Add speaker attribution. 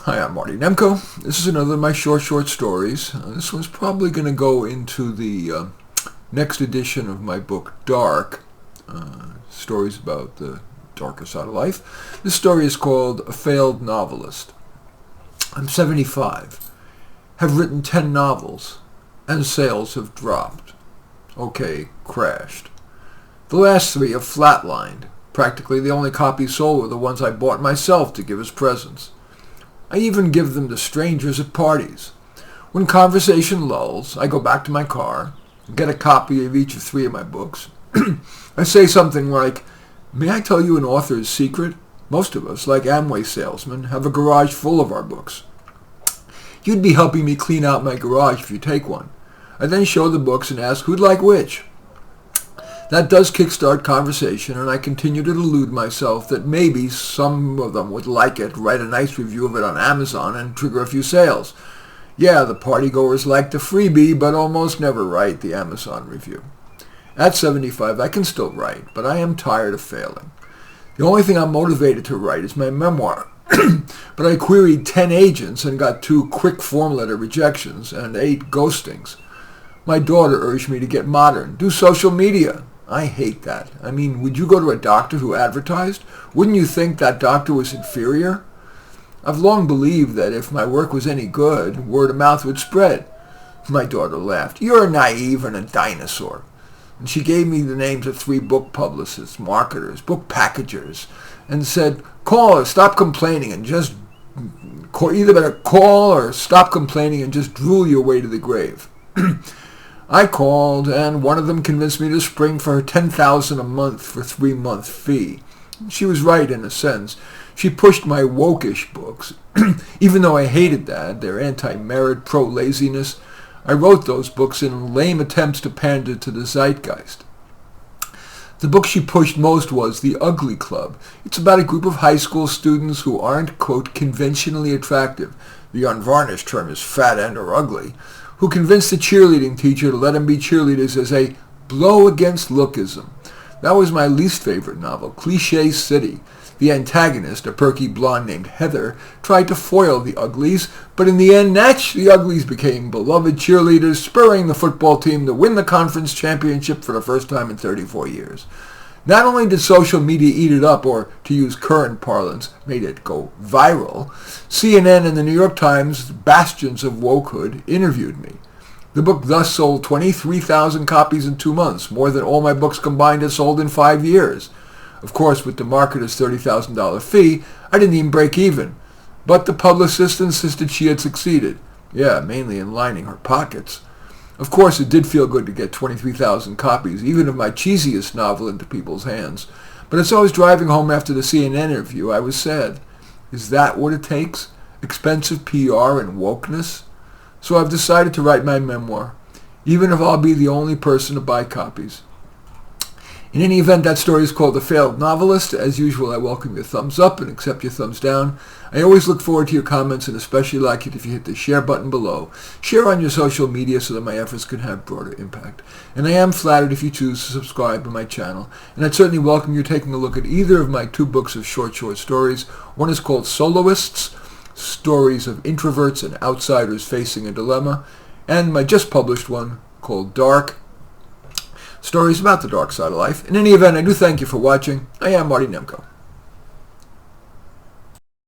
Speaker 1: Hi, I'm Marty Nemko. This is another of my short stories. This one's probably going to go into the next edition of my book, Dark, stories about the darker side of life. This story is called A Failed Novelist. I'm 75, have written 10 novels, and sales have dropped. Okay, crashed. The last 3 have flatlined. Practically the only copies sold were the ones I bought myself to give as presents. I even give them to strangers at parties. When conversation lulls, I go back to my car, get a copy of each of 3 of my books. I say something like, "May I tell you an author's secret? Most of us, like Amway salesmen, have a garage full of our books. You'd be helping me clean out my garage if you take one." I then show the books and ask who'd like which. That does kickstart conversation, and I continue to delude myself that maybe some of them would like it, write a nice review of it on Amazon, and trigger a few sales. Yeah, the partygoers like the freebie, but almost never write the Amazon review. At 75, I can still write, but I am tired of failing. The only thing I'm motivated to write is my memoir. But I queried 10 agents and got 2 quick form letter rejections and 8 ghostings. My daughter urged me to get modern, do social media. I hate that. I mean, would you go to a doctor who advertised? Wouldn't you think that doctor was inferior? I've long believed that if my work was any good, word of mouth would spread. My daughter laughed. "You're naive and a dinosaur." And she gave me the names of 3 book publicists, marketers, book packagers, and said, "Call or stop complaining and just either better call or stop complaining and just drool your way to the grave." I called, and one of them convinced me to spring for her $10,000 a month for 3-month fee. She was right in a sense. She pushed my woke-ish books. Even though I hated that, their anti-merit, pro-laziness, I wrote those books in lame attempts to pander to the zeitgeist. The book she pushed most was The Ugly Club. It's about a group of high school students who aren't, quote, conventionally attractive. The unvarnished term is fat and or ugly. Who convinced the cheerleading teacher to let them be cheerleaders as a blow against lookism. That was my least favorite novel, Cliché City. The antagonist, a perky blonde named Heather, tried to foil the uglies, but in the end, the uglies became beloved cheerleaders, spurring the football team to win the conference championship for the first time in 34 years. Not only did social media eat it up, or to use current parlance, made it go viral, CNN and the New York Times, bastions of wokehood, interviewed me. The book thus sold 23,000 copies in 2 months, more than all my books combined had sold in 5 years. Of course, with the marketer's $30,000 fee, I didn't even break even. But the publicist insisted she had succeeded. Yeah, mainly in lining her pockets. Of course, it did feel good to get 23,000 copies, even of my cheesiest novel, into people's hands. But as I was driving home after the CNN interview, I was sad. Is that what it takes? Expensive PR and wokeness? So I've decided to write my memoir, even if I'll be the only person to buy copies. In any event, that story is called The Failed Novelist. As usual, I welcome your thumbs up and accept your thumbs down. I always look forward to your comments and especially like it if you hit the share button below. Share on your social media so that my efforts can have broader impact. And I am flattered if you choose to subscribe to my channel. And I'd certainly welcome you taking a look at either of my 2 books of short stories. One is called Soloists, Stories of Introverts and Outsiders Facing a Dilemma. And my just published one called Dark, Stories about the dark side of life. In any event, I do thank you for watching. I am Marty Nemko.